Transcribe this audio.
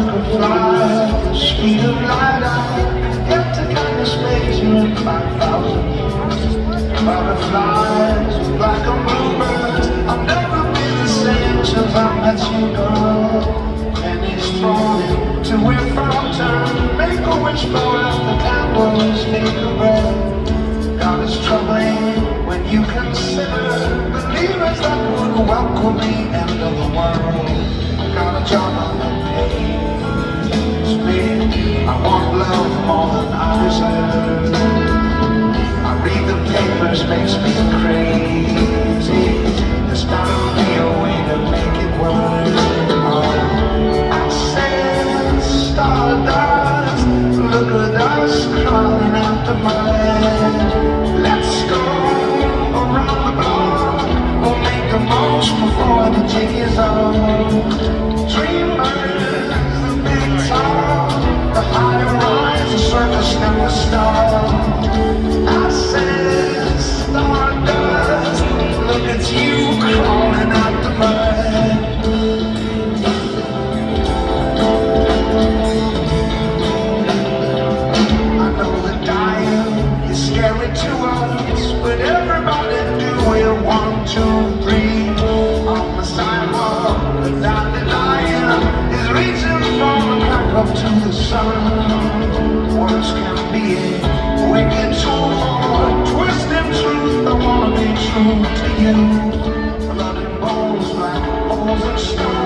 fly, speed of light, I get to kind of space in 5,000 years. Butterflies, black and bluebirds, I've never been the same since I met you, girl. Pennies thrown into a fountain, make a wish, blow out the candles, take a breath. God is troubling when you consider believers that would welcome the end of the world. Got a job on the page, me. I want love more than I deserve. I read the papers, makes me crazy. There's gotta be a way to make it work. I said stardust, look at us crawling out the mud. Let's go around the block, we'll make the most before the day is up. Dreamers, the big top, the higher rise, the circus never stops. I said stardust, look at you crawling out the mud. I know the dying is scary to us, but everybody do it 1, 2, 3. On the sidewalk, the dandelion is reaching from the clock up to the sun. Words can be a wicked tool, twisting truth. I wanna be true to you. Blood and bones, black holes and stone.